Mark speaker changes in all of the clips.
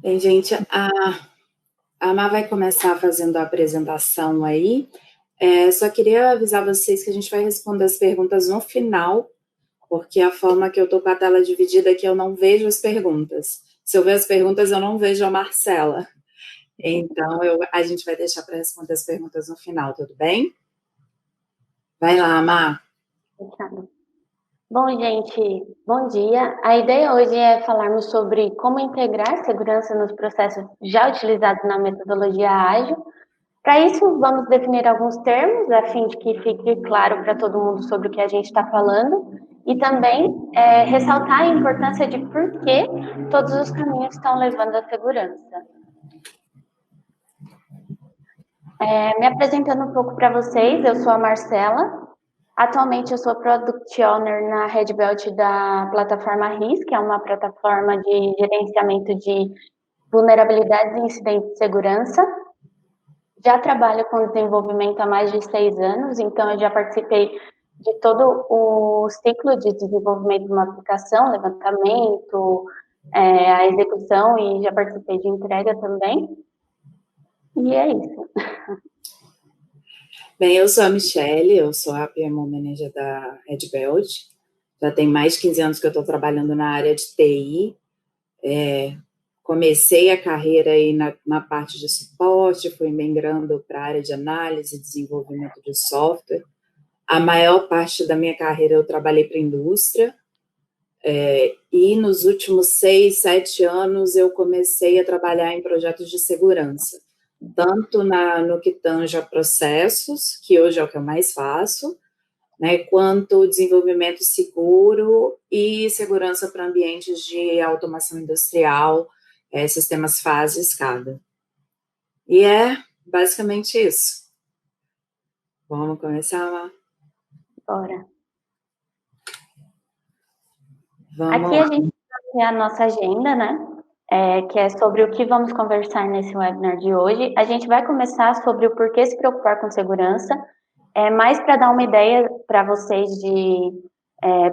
Speaker 1: Bem, gente, a Má vai começar fazendo a apresentação aí. Só queria avisar vocês que a gente vai responder as perguntas no final, porque a forma que eu estou com a tela dividida é que eu não vejo as perguntas. Se eu ver as perguntas, eu não vejo a Marcela. Então, a gente vai deixar para responder as perguntas no final, tudo bem? Vai lá, Má.
Speaker 2: Bom, gente, bom dia. A ideia hoje é falarmos sobre como integrar segurança nos processos já utilizados na metodologia ágil. Para isso, vamos definir alguns termos, a fim de que fique claro para todo mundo sobre o que a gente está falando, e também ressaltar a importância de por que todos os caminhos estão levando à segurança. Me apresentando um pouco para vocês, eu sou a Marcela. Atualmente eu sou Product Owner na Red Belt da plataforma RIS, que é uma plataforma de gerenciamento de vulnerabilidades e incidentes de segurança. Já trabalho com desenvolvimento há mais de 6 anos, então eu já participei de todo o ciclo de desenvolvimento de uma aplicação, levantamento, a execução, e já participei de entrega também. E é isso.
Speaker 1: Bem, eu sou a Michelle, eu sou a PMO Manager da Red Belt. Já tem mais de 15 anos que eu estou trabalhando na área de TI. Comecei a carreira aí na parte de suporte, fui migrando para a área de análise e desenvolvimento de software. A maior parte da minha carreira eu trabalhei para a indústria, e nos últimos 6, 7 anos eu comecei a trabalhar em projetos de segurança, tanto no que tange a processos, que hoje é o que eu mais faço, né, quanto desenvolvimento seguro e segurança para ambientes de automação industrial, sistemas fase e SCADA. E é basicamente isso. Vamos começar lá?
Speaker 2: Bora.
Speaker 1: Vamos
Speaker 2: Aqui
Speaker 1: lá.
Speaker 2: a gente tem a nossa agenda, né? Que é sobre o que vamos conversar nesse webinar de hoje. A gente vai começar sobre o porquê se preocupar com segurança, mais para dar uma ideia para vocês de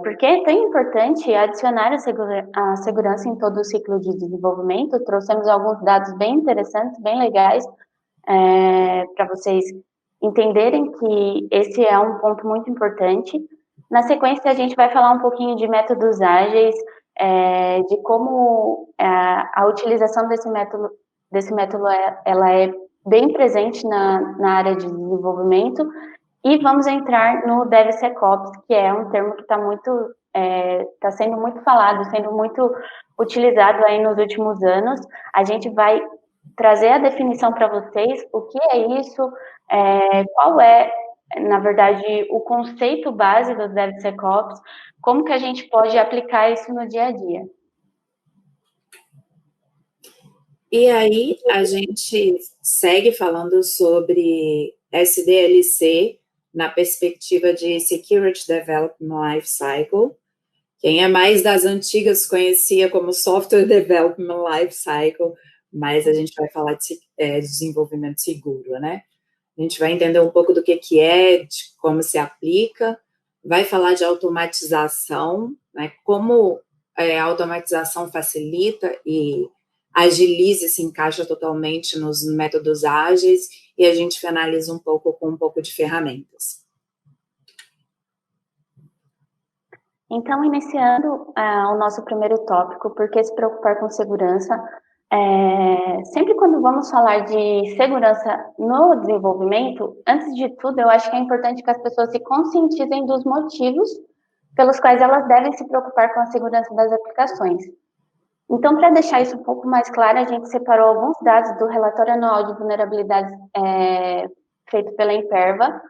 Speaker 2: por que é tão importante adicionar a segurança em todo o ciclo de desenvolvimento. Trouxemos alguns dados bem interessantes, bem legais, para vocês entenderem que esse é um ponto muito importante. Na sequência, a gente vai falar um pouquinho de métodos ágeis, de como a utilização desse método ela é bem presente na área de desenvolvimento, e vamos entrar no DevSecOps, que é um termo que está sendo muito falado, sendo muito utilizado aí nos últimos anos. A gente vai trazer a definição para vocês, o que é isso, qual é, na verdade, o conceito base do DevSecOps, como que a gente pode aplicar isso no dia a dia.
Speaker 1: E aí a gente segue falando sobre SDLC na perspectiva de Security Development Lifecycle. Quem é mais das antigas conhecia como Software Development Lifecycle, mas a gente vai falar de desenvolvimento seguro, né? A gente vai entender um pouco do que é, de como se aplica, vai falar de automatização, né? Como a automatização facilita e agiliza e se encaixa totalmente nos métodos ágeis, e a gente finaliza um pouco com um pouco de ferramentas.
Speaker 2: Então, iniciando o nosso primeiro tópico, por que se preocupar com segurança? Sempre quando vamos falar de segurança no desenvolvimento, antes de tudo, eu acho que é importante que as pessoas se conscientizem dos motivos pelos quais elas devem se preocupar com a segurança das aplicações. Então, para deixar isso um pouco mais claro, a gente separou alguns dados do relatório anual de vulnerabilidades feito pela Imperva,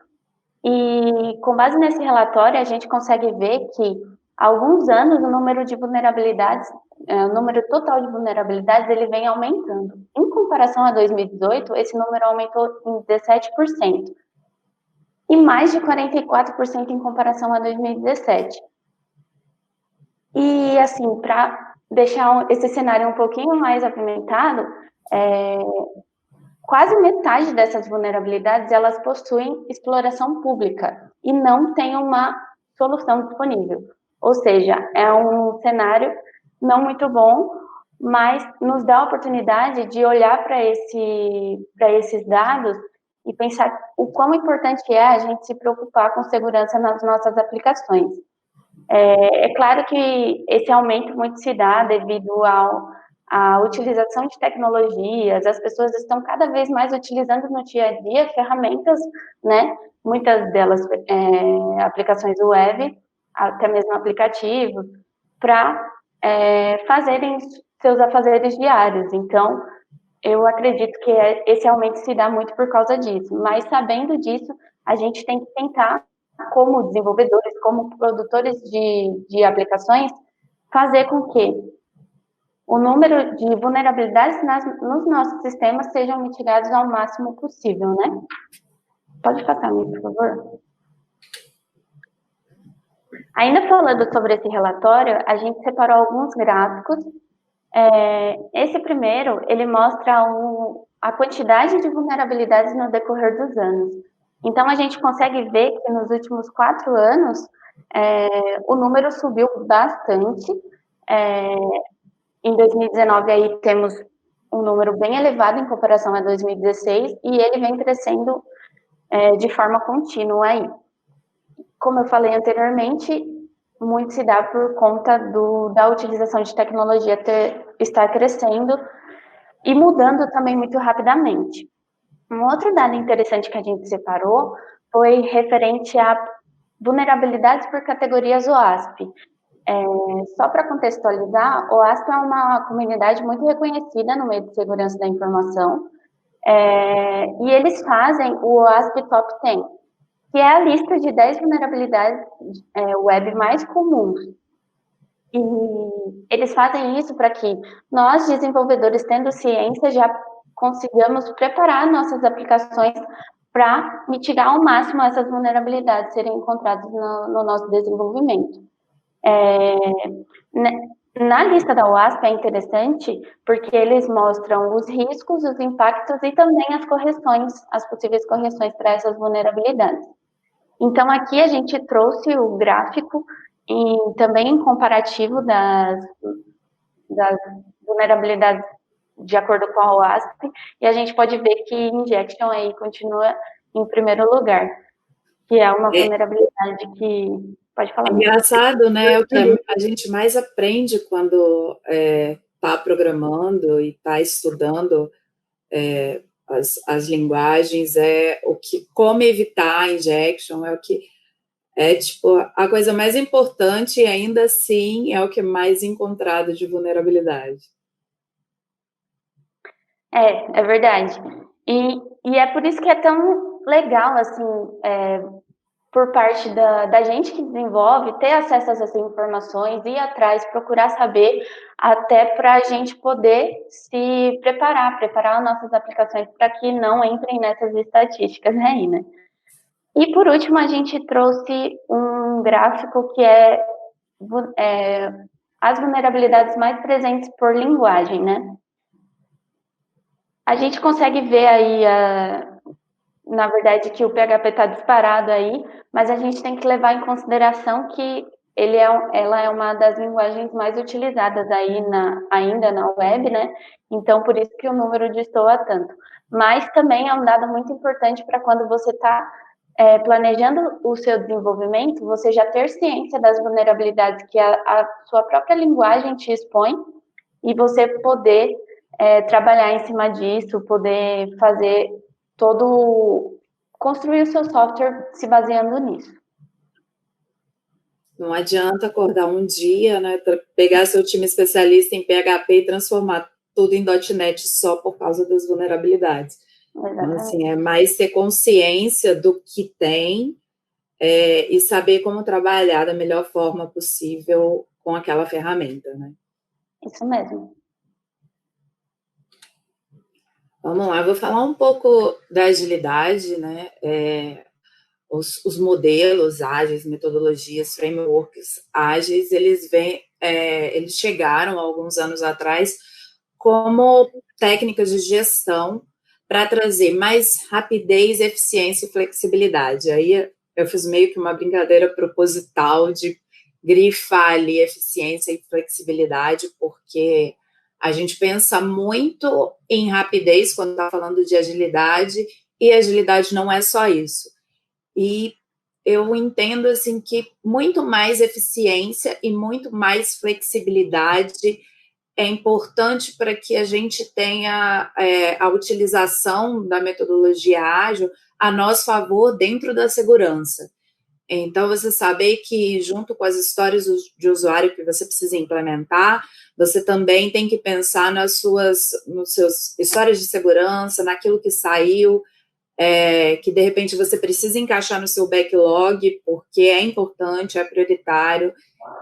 Speaker 2: e com base nesse relatório, a gente consegue ver que há alguns anos o número de vulnerabilidades, o número total de vulnerabilidades, ele vem aumentando. Em comparação a 2018, esse número aumentou em 17%, e mais de 44% em comparação a 2017. E, assim, para deixar esse cenário um pouquinho mais apimentado, quase metade dessas vulnerabilidades, elas possuem exploração pública e não tem uma solução disponível. Ou seja, é um cenário não muito bom, mas nos dá a oportunidade de olhar para esses dados e pensar o quão importante é a gente se preocupar com segurança nas nossas aplicações. É claro que esse aumento muito se dá devido à utilização de tecnologias, as pessoas estão cada vez mais utilizando no dia a dia ferramentas, né? Muitas delas aplicações web, até mesmo aplicativos, para fazerem seus afazeres diários. Então, eu acredito que esse aumento se dá muito por causa disso. Mas sabendo disso, a gente tem que tentar, como desenvolvedores, como produtores de aplicações, fazer com que o número de vulnerabilidades nos nossos sistemas sejam mitigados ao máximo possível, né? Pode passar, por favor. Ainda falando sobre esse relatório, a gente separou alguns gráficos. Esse primeiro, ele mostra a quantidade de vulnerabilidades no decorrer dos anos. Então, a gente consegue ver que nos últimos 4 anos, o número subiu bastante. Em 2019, aí temos um número bem elevado em comparação a 2016, e ele vem crescendo de forma contínua aí. Como eu falei anteriormente, muito se dá por conta da utilização de tecnologia estar crescendo e mudando também muito rapidamente. Um outro dado interessante que a gente separou foi referente a vulnerabilidades por categorias OASP. Só para contextualizar, o OASP é uma comunidade muito reconhecida no meio de segurança da informação, e eles fazem o OASP Top 10, que é a lista de 10 vulnerabilidades web mais comuns. E eles fazem isso para que nós, desenvolvedores, tendo ciência, já consigamos preparar nossas aplicações para mitigar ao máximo essas vulnerabilidades serem encontradas no nosso desenvolvimento. Na lista da OASP é interessante porque eles mostram os riscos, os impactos e também as correções, as possíveis correções para essas vulnerabilidades. Então, aqui a gente trouxe o gráfico e também em comparativo das vulnerabilidades de acordo com a OASP, e a gente pode ver que Injection aí continua em primeiro lugar, que é uma vulnerabilidade que... Pode falar.
Speaker 1: Engraçado, né? É o que a gente mais aprende quando está programando e está estudando as linguagens, como evitar a injection, é o que tipo a coisa mais importante, e ainda assim é o que é mais encontrado de vulnerabilidade.
Speaker 2: É verdade. E é por isso que é tão legal, assim, por parte da gente que desenvolve, ter acesso a essas informações, ir atrás, procurar saber, até para a gente poder se preparar as nossas aplicações para que não entrem nessas estatísticas aí, né? E por último, a gente trouxe um gráfico que é as vulnerabilidades mais presentes por linguagem, né? A gente consegue ver aí, na verdade, que o PHP está disparado aí, mas a gente tem que levar em consideração que ela é uma das linguagens mais utilizadas aí ainda na web, né? Então, por isso que o número destoa tanto. Mas também é um dado muito importante para quando você está planejando o seu desenvolvimento, você já ter ciência das vulnerabilidades que a sua própria linguagem te expõe e você poder trabalhar em cima disso, poder fazer construir o seu software se baseando nisso.
Speaker 1: Não adianta acordar um dia, né, pegar seu time especialista em PHP e transformar tudo em .NET só por causa das vulnerabilidades. Então, assim, é mais ter consciência do que tem e saber como trabalhar da melhor forma possível com aquela ferramenta, né?
Speaker 2: Isso mesmo.
Speaker 1: Vamos lá, vou falar um pouco da agilidade, né? Os modelos ágeis, metodologias, frameworks ágeis, eles chegaram alguns anos atrás como técnicas de gestão para trazer mais rapidez, eficiência e flexibilidade. Aí eu fiz meio que uma brincadeira proposital de grifar ali eficiência e flexibilidade, porque A gente pensa muito em rapidez quando está falando de agilidade, e agilidade não é só isso. E eu entendo assim que muito mais eficiência e muito mais flexibilidade é importante para que a gente tenha a utilização da metodologia ágil a nosso favor dentro da segurança. Então, você saber que, junto com as histórias de usuário que você precisa implementar, você também tem que pensar nos seus histórias de segurança, naquilo que saiu, que de repente você precisa encaixar no seu backlog, porque é importante, é prioritário.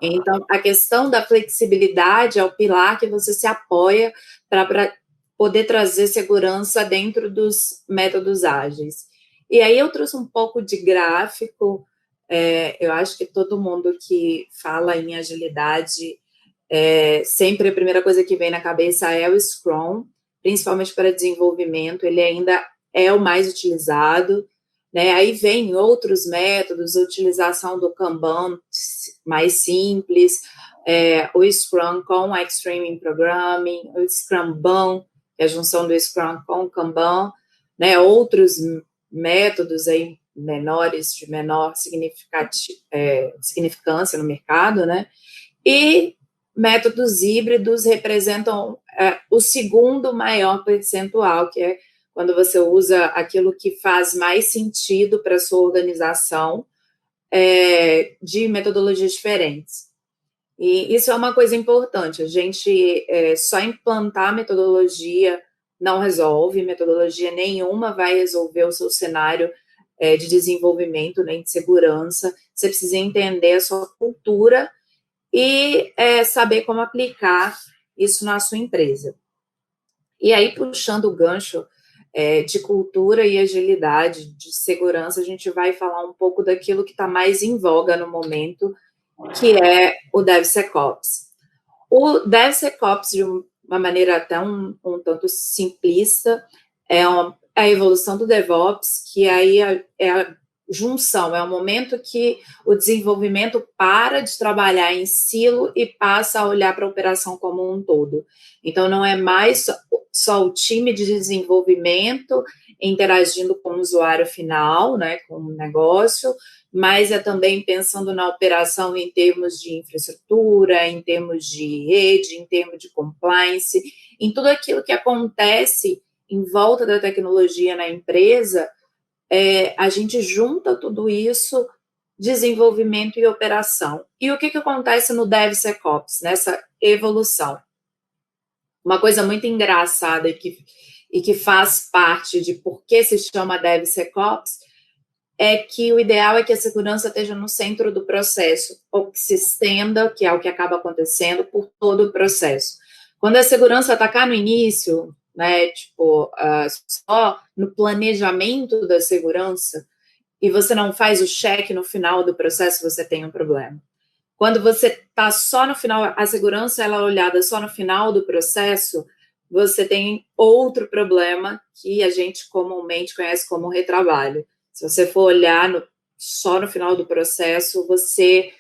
Speaker 1: Então, a questão da flexibilidade é o pilar que você se apoia para poder trazer segurança dentro dos métodos ágeis. E aí eu trouxe um pouco de gráfico. Eu acho que todo mundo que fala em agilidade, sempre a primeira coisa que vem na cabeça é o Scrum, principalmente para desenvolvimento. Ele ainda é o mais utilizado, né? Aí vem outros métodos, a utilização do Kanban mais simples, o Scrum com o Extreme Programming, o Scrumban, que é a junção do Scrum com o Kanban, né? Outros métodos aí menores, de menor significância no mercado, né? E métodos híbridos representam o segundo maior percentual, que é quando você usa aquilo que faz mais sentido para a sua organização, de metodologias diferentes. E isso é uma coisa importante. A gente só implantar metodologia não resolve, metodologia nenhuma vai resolver o seu cenário de desenvolvimento, nem de segurança. Você precisa entender a sua cultura e saber como aplicar isso na sua empresa. E aí, puxando o gancho de cultura e agilidade, de segurança, a gente vai falar um pouco daquilo que está mais em voga no momento, que é o DevSecOps. O DevSecOps, de uma maneira até um tanto simplista, é a evolução do DevOps, que aí é a junção, é o momento que o desenvolvimento para de trabalhar em silo e passa a olhar para a operação como um todo. Então, não é mais só o time de desenvolvimento interagindo com o usuário final, né, com o negócio, mas é também pensando na operação em termos de infraestrutura, em termos de rede, em termos de compliance, em tudo aquilo que acontece em volta da tecnologia na empresa. A gente junta tudo isso, desenvolvimento e operação. E o que acontece no DevSecOps, nessa evolução? Uma coisa muito engraçada e que faz parte de por que se chama DevSecOps é que o ideal é que a segurança esteja no centro do processo, ou que se estenda, que é o que acaba acontecendo, por todo o processo. Quando a segurança está cá no início, né, só no planejamento da segurança, e você não faz o check no final do processo, você tem um problema. Quando você está só no final, a segurança ela é olhada só no final do processo, você tem outro problema que a gente comumente conhece como retrabalho. Se você for olhar só no final do processo, você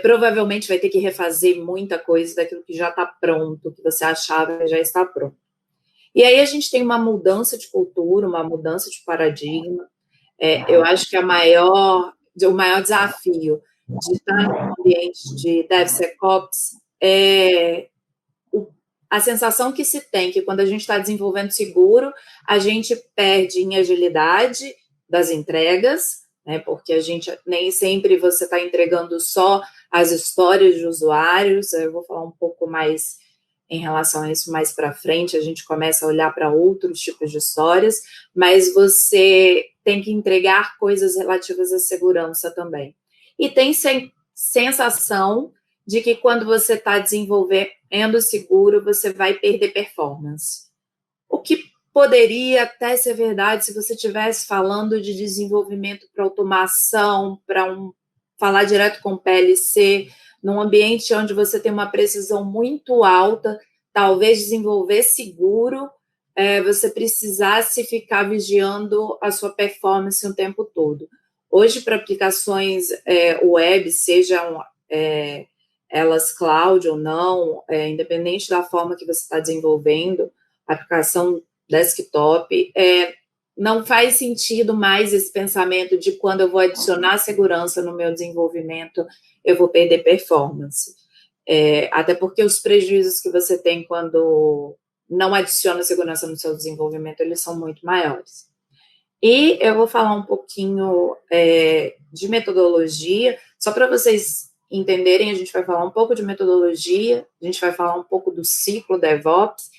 Speaker 1: provavelmente vai ter que refazer muita coisa daquilo que já está pronto, que você achava que já está pronto. E aí a gente tem uma mudança de cultura, uma mudança de paradigma. Eu acho que o maior desafio de estar no ambiente de DevSecOps é a sensação que se tem que quando a gente está desenvolvendo seguro, a gente perde em agilidade das entregas, né, porque a gente nem sempre você está entregando só as histórias de usuários. Eu vou falar um pouco mais em relação a isso mais para frente, a gente começa a olhar para outros tipos de histórias, mas você tem que entregar coisas relativas à segurança também. E tem sensação de que quando você está desenvolvendo seguro, você vai perder performance. O que poderia até ser verdade se você estivesse falando de desenvolvimento para automação, falar direto com PLC, num ambiente onde você tem uma precisão muito alta, talvez desenvolver seguro, você precisasse ficar vigiando a sua performance o tempo todo. Hoje, para aplicações web, sejam elas cloud ou não, independente da forma que você está desenvolvendo a aplicação desktop, não faz sentido mais esse pensamento de quando eu vou adicionar segurança no meu desenvolvimento, eu vou perder performance. Até porque os prejuízos que você tem quando não adiciona segurança no seu desenvolvimento, eles são muito maiores. E eu vou falar um pouquinho de metodologia, só para vocês entenderem, a gente vai falar um pouco de metodologia, a gente vai falar um pouco do ciclo DevOps,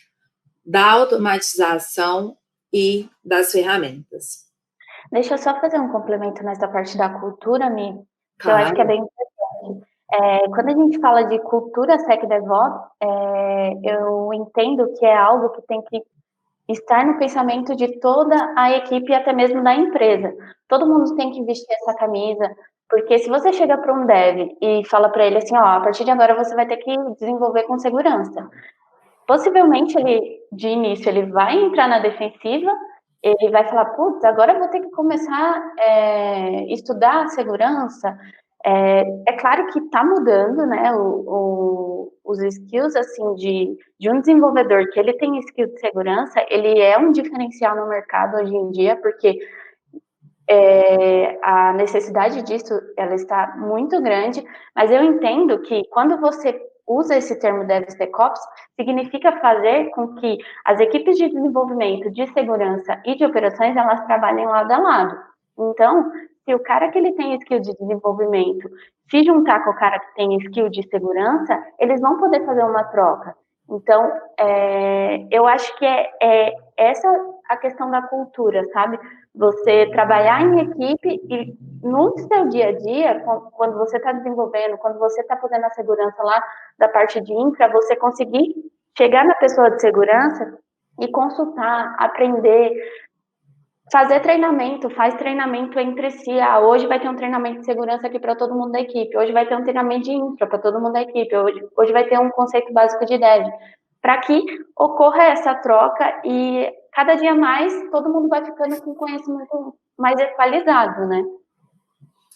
Speaker 1: da automatização e das ferramentas.
Speaker 2: Deixa eu só fazer um complemento nessa parte da cultura, Mi, que
Speaker 1: Claro.
Speaker 2: eu acho que é bem importante. Quando a gente fala de cultura SecDevOps, eu entendo que é algo que tem que estar no pensamento de toda a equipe e até mesmo da empresa. Todo mundo tem que vestir essa camisa, porque se você chega para um dev e fala para ele assim, ó, a partir de agora você vai ter que desenvolver com segurança. Possivelmente ele, de início, ele vai entrar na defensiva, ele vai falar, putz, agora eu vou ter que começar a estudar segurança. É claro que está mudando, né, os skills, assim, de um desenvolvedor que ele tem skill de segurança, ele é um diferencial no mercado hoje em dia, porque a necessidade disso, ela está muito grande, mas eu entendo que quando você usa esse termo DevSecOps, significa fazer com que as equipes de desenvolvimento, de segurança e de operações, elas trabalhem lado a lado. Então, se o cara que ele tem skill de desenvolvimento se juntar com o cara que tem skill de segurança, eles vão poder fazer uma troca. Então, eu acho que é essa a questão da cultura, sabe? Você trabalhar em equipe e no seu dia a dia, quando você está desenvolvendo, quando você está fazendo a segurança lá da parte de infra, você conseguir chegar na pessoa de segurança e consultar, aprender, fazer treinamento, faz treinamento entre si. Hoje vai ter um treinamento de segurança aqui para todo mundo da equipe, hoje vai ter um treinamento de infra para todo mundo da equipe, hoje vai ter um conceito básico de dev, para que ocorra essa troca e cada dia mais todo mundo vai ficando com conhecimento mais equalizado, né?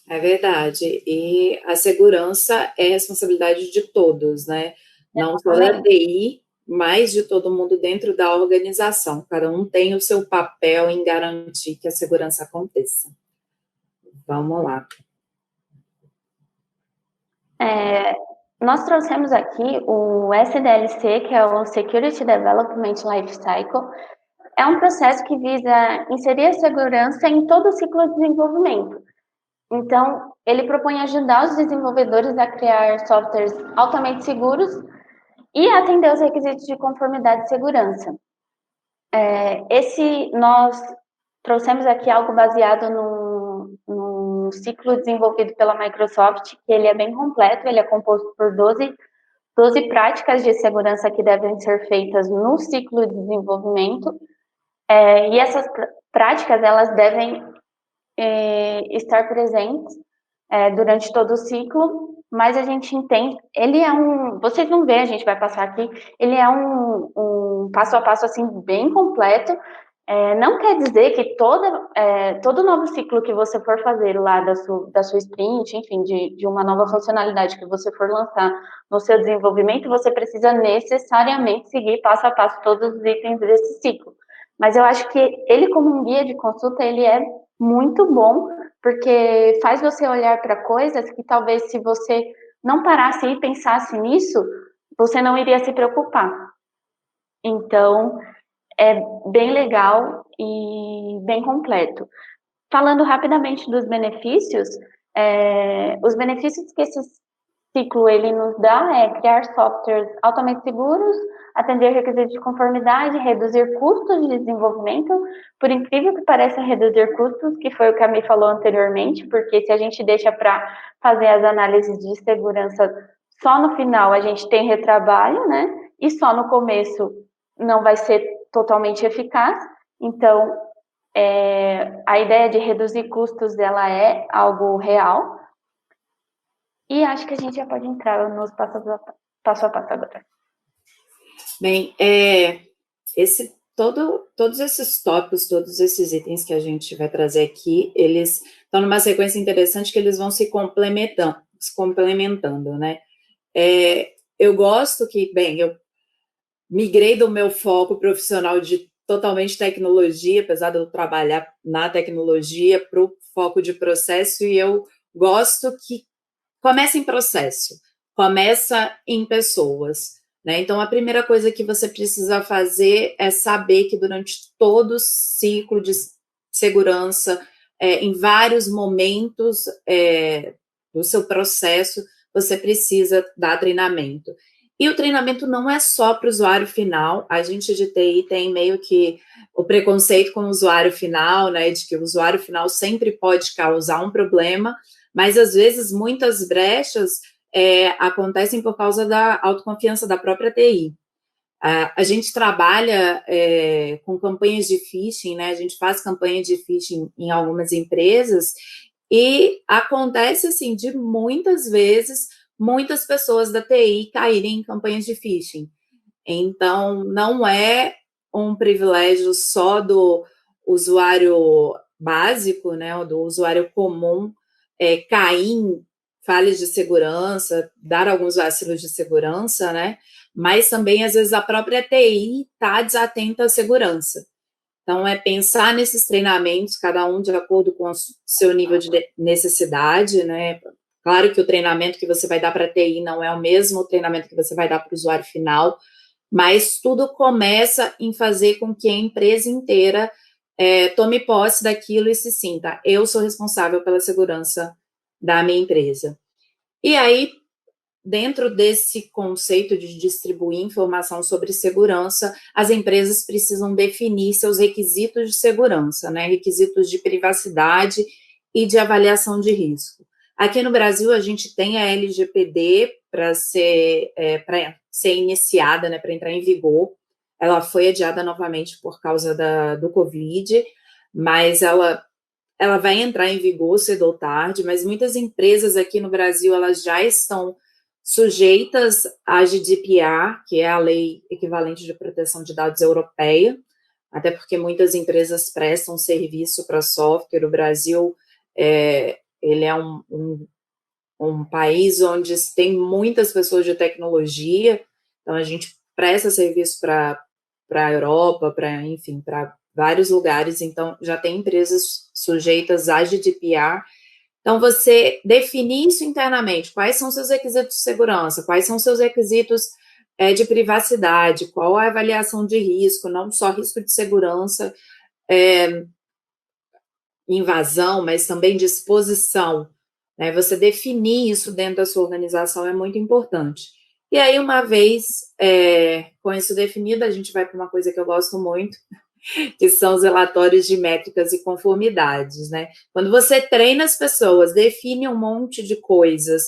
Speaker 1: É verdade. E a segurança é responsabilidade de todos, né? Não só da TI, mas de todo mundo dentro da organização. Cada um tem o seu papel em garantir que a segurança aconteça. Vamos lá.
Speaker 2: Nós trouxemos aqui o SDLC, que é o Security Development Lifecycle. É um processo que visa inserir a segurança em todo o ciclo de desenvolvimento. Então, ele propõe ajudar os desenvolvedores a criar softwares altamente seguros e atender os requisitos de conformidade e segurança. Nós trouxemos aqui algo baseado no ciclo desenvolvido pela Microsoft, que ele é bem completo, ele é composto por 12 práticas de segurança que devem ser feitas no ciclo de desenvolvimento, e essas práticas, elas devem estar presentes durante todo o ciclo, mas a gente entende, vocês vão ver, a gente vai passar aqui, ele é um passo a passo, assim, bem completo. Não quer dizer que todo novo ciclo que você for fazer lá da sua sprint, enfim, de uma nova funcionalidade que você for lançar no seu desenvolvimento, você precisa necessariamente seguir passo a passo todos os itens desse ciclo. Mas eu acho que ele, como um guia de consulta, ele é muito bom, porque faz você olhar para coisas que talvez, se você não parasse e pensasse nisso, você não iria se preocupar. Então, é bem legal e bem completo. Falando rapidamente dos benefícios, os benefícios que esse ciclo ele nos dá é criar softwares altamente seguros, atender requisitos de conformidade, reduzir custos de desenvolvimento. Por incrível que pareça, reduzir custos, que foi o que a Mi falou anteriormente, porque se a gente deixa para fazer as análises de segurança só no final, a gente tem retrabalho, né? E só no começo não vai ser totalmente eficaz. Então, a ideia de reduzir custos, ela é algo real. E acho que a gente já pode entrar nos passo a passo agora.
Speaker 1: Bem, todos esses tópicos, todos esses itens que a gente vai trazer aqui, eles estão numa sequência interessante que eles vão se complementando, né? Eu gosto que, bem, eu migrei do meu foco profissional de totalmente tecnologia, apesar de eu trabalhar na tecnologia, para o foco de processo, e eu gosto que começa em processo, começa em pessoas, né? Então, a primeira coisa que você precisa fazer é saber que durante todo o ciclo de segurança, em vários momentos do seu processo, você precisa dar treinamento. E o treinamento não é só para o usuário final, a gente de TI tem meio que o preconceito com o usuário final, né, de que o usuário final sempre pode causar um problema, mas às vezes muitas brechas acontecem por causa da autoconfiança da própria TI. A gente trabalha com campanhas de phishing, né? A gente faz campanha de phishing em algumas empresas e acontece assim de muitas vezes muitas pessoas da TI caírem em campanhas de phishing. Então, não é um privilégio só do usuário básico, né, do usuário comum, cair em falhas de segurança, dar alguns vacilos de segurança, né, mas também, às vezes, a própria TI está desatenta à segurança. Então, é pensar nesses treinamentos, cada um de acordo com o seu nível de necessidade, né? Claro que o treinamento que você vai dar para a TI não é o mesmo treinamento que você vai dar para o usuário final, mas tudo começa em fazer com que a empresa inteira tome posse daquilo e se sinta, eu sou responsável pela segurança da minha empresa. E aí, dentro desse conceito de distribuir informação sobre segurança, as empresas precisam definir seus requisitos de segurança, né? Requisitos de privacidade e de avaliação de risco. Aqui no Brasil, a gente tem a LGPD para ser iniciada, né, para entrar em vigor. Ela foi adiada novamente por causa do Covid, mas ela vai entrar em vigor cedo ou tarde, mas muitas empresas aqui no Brasil, elas já estão sujeitas à GDPR, que é a lei equivalente de proteção de dados europeia, até porque muitas empresas prestam serviço para software. O Brasil ele é um país onde tem muitas pessoas de tecnologia, então a gente presta serviço para a Europa, enfim, para vários lugares, então já tem empresas sujeitas à GDPR. Então, você definir isso internamente, quais são seus requisitos de segurança, quais são seus requisitos de privacidade, qual a avaliação de risco, não só risco de segurança, invasão, mas também de exposição, né? Você definir isso dentro da sua organização é muito importante. E aí, uma vez com isso definido, a gente vai para uma coisa que eu gosto muito, que são os relatórios de métricas e conformidades, né? Quando você treina as pessoas, define um monte de coisas,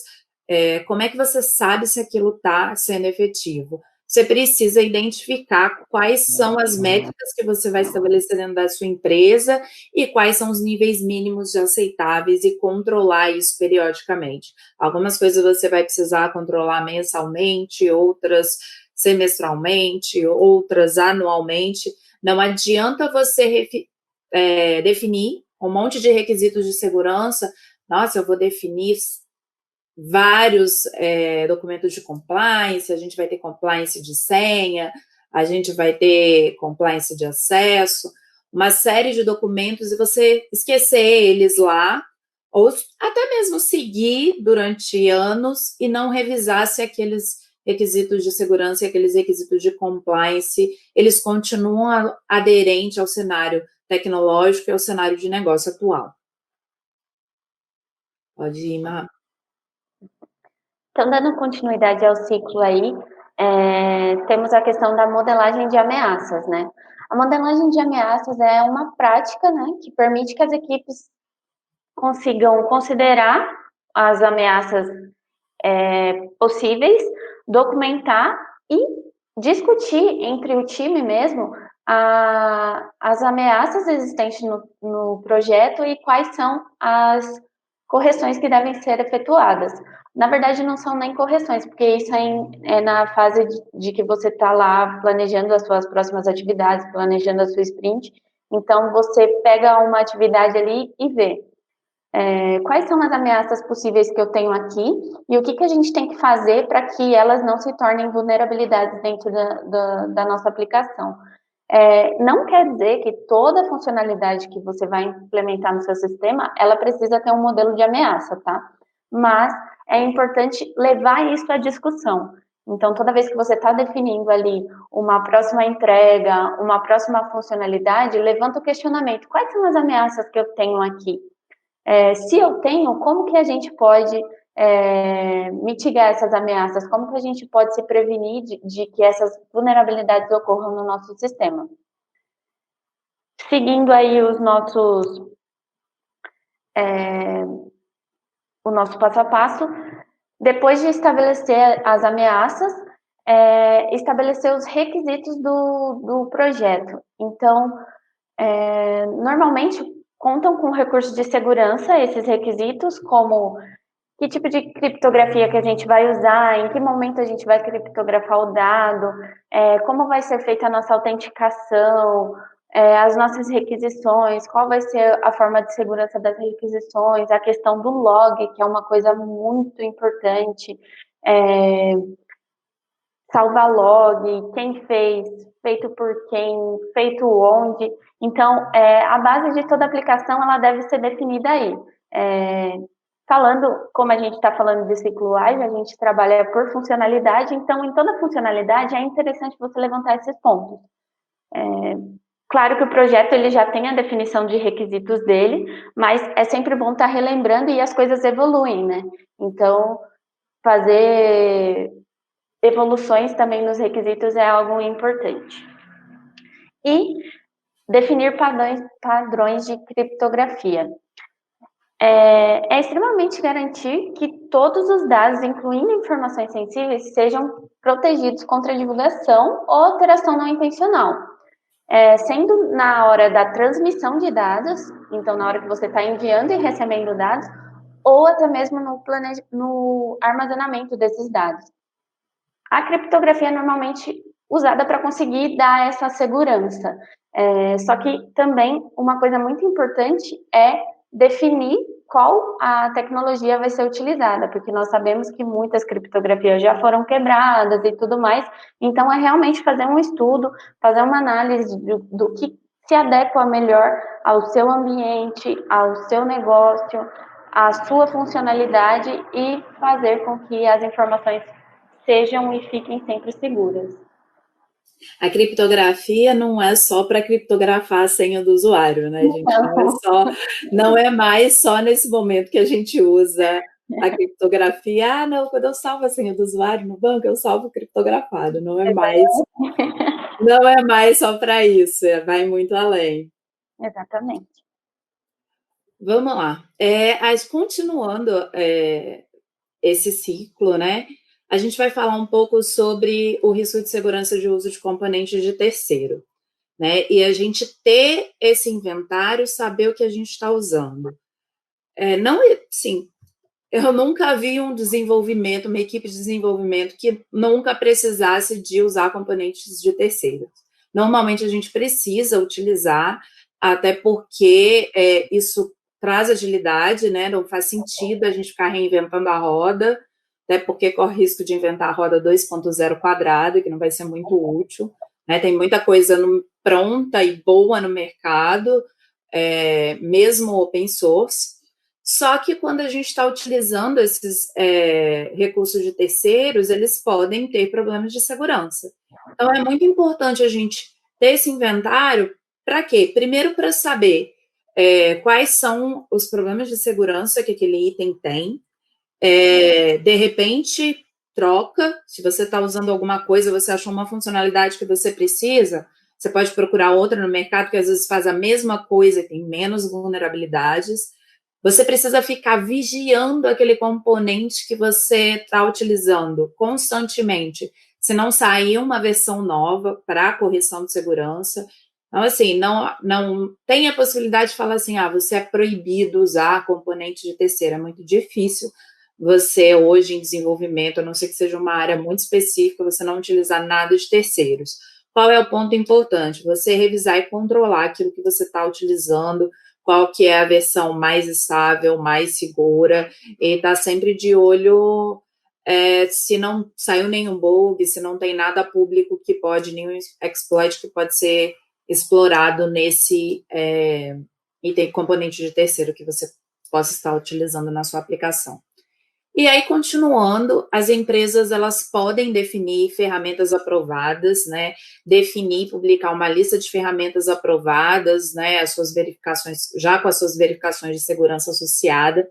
Speaker 1: como é que você sabe se aquilo está sendo efetivo? Você precisa identificar quais são as métricas que você vai estabelecer dentro da sua empresa e quais são os níveis mínimos de aceitáveis e controlar isso periodicamente. Algumas coisas você vai precisar controlar mensalmente, outras semestralmente, outras anualmente. Não adianta você definir um monte de requisitos de segurança. Nossa, eu vou definir vários documentos de compliance, a gente vai ter compliance de senha, a gente vai ter compliance de acesso, uma série de documentos, e você esquecer eles lá, ou até mesmo seguir durante anos e não revisar se aqueles requisitos de segurança e aqueles requisitos de compliance, eles continuam aderentes ao cenário tecnológico e ao cenário de negócio atual. Pode ir, Má.
Speaker 2: Então, dando continuidade ao ciclo aí, temos a questão da modelagem de ameaças, né? A modelagem de ameaças é uma prática, né, que permite que as equipes consigam considerar as ameaças possíveis, documentar e discutir entre o time mesmo as ameaças existentes no projeto e quais são as correções que devem ser efetuadas. Na verdade, não são nem correções, porque isso é na fase de que você está lá planejando as suas próximas atividades, planejando a sua sprint. Então, você pega uma atividade ali e vê. Quais são as ameaças possíveis que eu tenho aqui e o que a gente tem que fazer para que elas não se tornem vulnerabilidades dentro da nossa aplicação. Não quer dizer que toda funcionalidade que você vai implementar no seu sistema, ela precisa ter um modelo de ameaça, tá? Mas é importante levar isso à discussão. Então, toda vez que você está definindo ali uma próxima entrega, uma próxima funcionalidade, levanta o questionamento: quais são as ameaças que eu tenho aqui? Se eu tenho, como que a gente pode mitigar essas ameaças? Como que a gente pode se prevenir de que essas vulnerabilidades ocorram no nosso sistema? Seguindo aí o nosso passo a passo, depois de estabelecer as ameaças, estabelecer os requisitos do projeto. Então, normalmente contam com recursos de segurança esses requisitos, como que tipo de criptografia que a gente vai usar, em que momento a gente vai criptografar o dado, como vai ser feita a nossa autenticação, as nossas requisições, qual vai ser a forma de segurança das requisições, a questão do log, que é uma coisa muito importante, salvar log, quem fez, feito por quem, feito onde. Então, a base de toda aplicação ela deve ser definida aí. Falando, como a gente está falando de ciclo ágil, a gente trabalha por funcionalidade, então em toda funcionalidade é interessante você levantar esses pontos. Claro que o projeto ele já tem a definição de requisitos dele, mas é sempre bom estar relembrando e as coisas evoluem, né? Então, fazer evoluções também nos requisitos é algo importante. E definir padrões de criptografia. É extremamente garantir que todos os dados, incluindo informações sensíveis, sejam protegidos contra divulgação ou alteração não intencional. Sendo na hora da transmissão de dados, então na hora que você está enviando e recebendo dados, ou até mesmo no armazenamento desses dados. A criptografia é normalmente usada para conseguir dar essa segurança. Só que também uma coisa muito importante é definir qual a tecnologia vai ser utilizada, porque nós sabemos que muitas criptografias já foram quebradas e tudo mais, então é realmente fazer um estudo, fazer uma análise do que se adequa melhor ao seu ambiente, ao seu negócio, à sua funcionalidade e fazer com que as informações sejam e fiquem sempre seguras.
Speaker 1: A criptografia não é só para criptografar a senha do usuário, né, gente? Não é mais só nesse momento que a gente usa a criptografia. Não, quando eu salvo a senha do usuário no banco, eu salvo criptografado. Não é mais só para isso, vai muito além.
Speaker 2: Exatamente.
Speaker 1: Vamos lá. Continuando esse ciclo, né? A gente vai falar um pouco sobre o risco de segurança de uso de componentes de terceiro, né? E a gente ter esse inventário, saber o que a gente está usando. Eu nunca vi uma equipe de desenvolvimento que nunca precisasse de usar componentes de terceiros. Normalmente a gente precisa utilizar, até porque isso traz agilidade, né? Não faz sentido a gente ficar reinventando a roda, até porque corre risco de inventar a roda 2.0 quadrada, que não vai ser muito útil, né? Tem muita coisa pronta e boa no mercado, mesmo open source. Só que quando a gente está utilizando esses recursos de terceiros, eles podem ter problemas de segurança. Então, é muito importante a gente ter esse inventário. Para quê? Primeiro, para saber quais são os problemas de segurança que aquele item tem. De repente, troca. Se você está usando alguma coisa, você achou uma funcionalidade que você precisa, você pode procurar outra no mercado que às vezes faz a mesma coisa e tem menos vulnerabilidades. Você precisa ficar vigiando aquele componente que você está utilizando constantemente. Se não sair uma versão nova para correção de segurança. Então, assim, não tem a possibilidade de falar assim, você é proibido usar componente de terceiro. É muito difícil você, hoje, em desenvolvimento, a não ser que seja uma área muito específica, você não utilizar nada de terceiros. Qual é o ponto importante? Você revisar e controlar aquilo que você está utilizando, qual que é a versão mais estável, mais segura, e está sempre de olho se não saiu nenhum bug, se não tem nada público que pode, nenhum exploit que pode ser explorado nesse item componente de terceiro que você possa estar utilizando na sua aplicação. E aí, continuando, as empresas, elas podem definir ferramentas aprovadas, né, definir, publicar uma lista de ferramentas aprovadas, né, as suas verificações, já com as suas verificações de segurança associada.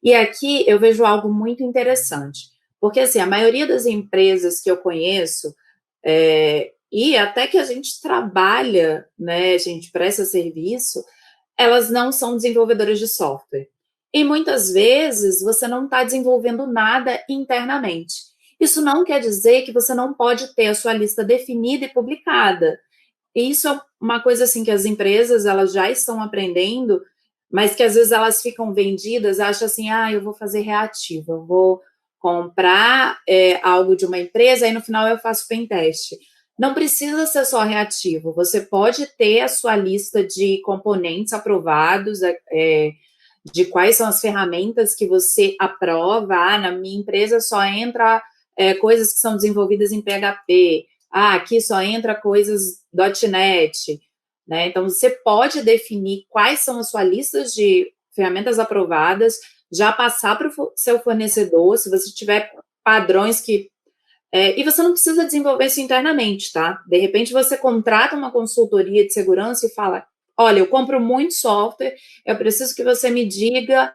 Speaker 1: E aqui eu vejo algo muito interessante, porque, assim, a maioria das empresas que eu conheço, e até que a gente trabalha, né, a gente presta serviço, elas não são desenvolvedoras de software. E muitas vezes você não está desenvolvendo nada internamente. Isso não quer dizer que você não pode ter a sua lista definida e publicada. E isso é uma coisa assim que as empresas elas já estão aprendendo, mas que às vezes elas ficam vendidas, acham assim, eu vou fazer reativo, eu vou comprar algo de uma empresa e no final eu faço pen teste. Não precisa ser só reativo, você pode ter a sua lista de componentes aprovados, de quais são as ferramentas que você aprova. Na minha empresa só entra coisas que são desenvolvidas em PHP, aqui só entra coisas .NET, né? Então, você pode definir quais são as suas listas de ferramentas aprovadas, já passar para o seu fornecedor, se você tiver padrões que... e você não precisa desenvolver isso internamente, tá? De repente, você contrata uma consultoria de segurança e fala, olha, eu compro muito software, eu preciso que você me diga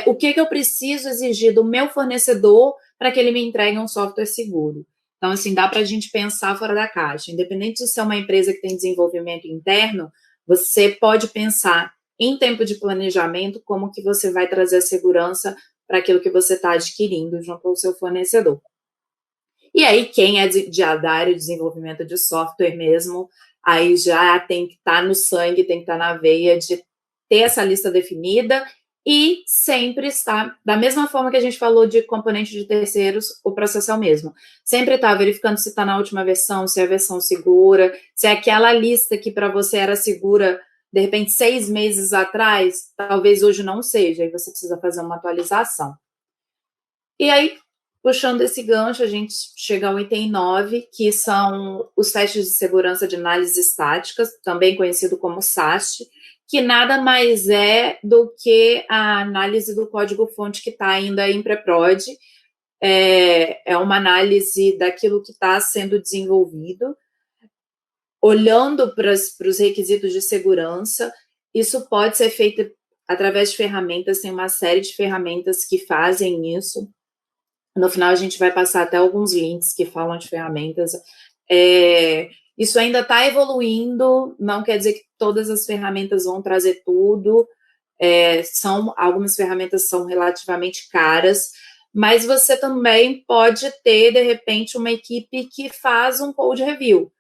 Speaker 1: o que eu preciso exigir do meu fornecedor para que ele me entregue um software seguro. Então, assim, dá para a gente pensar fora da caixa. Independente de ser uma empresa que tem desenvolvimento interno, você pode pensar em tempo de planejamento como que você vai trazer a segurança para aquilo que você está adquirindo junto ao seu fornecedor. E aí, quem é da área de desenvolvimento de software mesmo, aí já tem que estar no sangue, tem que estar na veia de ter essa lista definida e sempre estar, da mesma forma que a gente falou de componente de terceiros, o processo é o mesmo. Sempre estar verificando se está na última versão, se é a versão segura, se é aquela lista que para você era segura, de repente, 6 meses atrás, talvez hoje não seja, aí você precisa fazer uma atualização. E aí, puxando esse gancho, a gente chega ao item 9, que são os testes de segurança de análise estáticas, também conhecido como SAST, que nada mais é do que a análise do código-fonte que está ainda em pré-prod. É uma análise daquilo que está sendo desenvolvido, olhando para os requisitos de segurança. Isso pode ser feito através de ferramentas, tem uma série de ferramentas que fazem isso. No final, a gente vai passar até alguns links que falam de ferramentas. Isso ainda está evoluindo, não quer dizer que todas as ferramentas vão trazer tudo. Algumas ferramentas são relativamente caras, mas você também pode ter, de repente, uma equipe que faz um code review,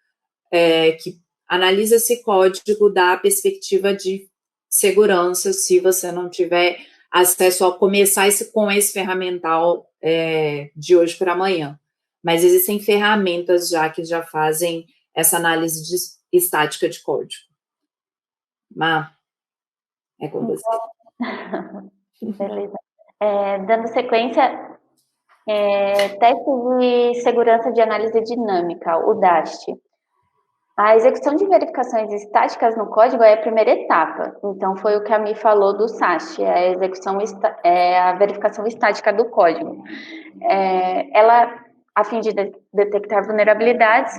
Speaker 1: que analisa esse código da perspectiva de segurança, se você não tiver acesso a começar com esse ferramental de hoje para amanhã. Mas existem ferramentas já que já fazem essa análise estática de código. Má, é com você.
Speaker 2: Beleza. Dando sequência, teste de segurança de análise dinâmica, o DAST. A execução de verificações estáticas no código é a primeira etapa. Então, foi o que a Mi falou do SAST, a verificação estática do código. Ela, a fim de detectar vulnerabilidades,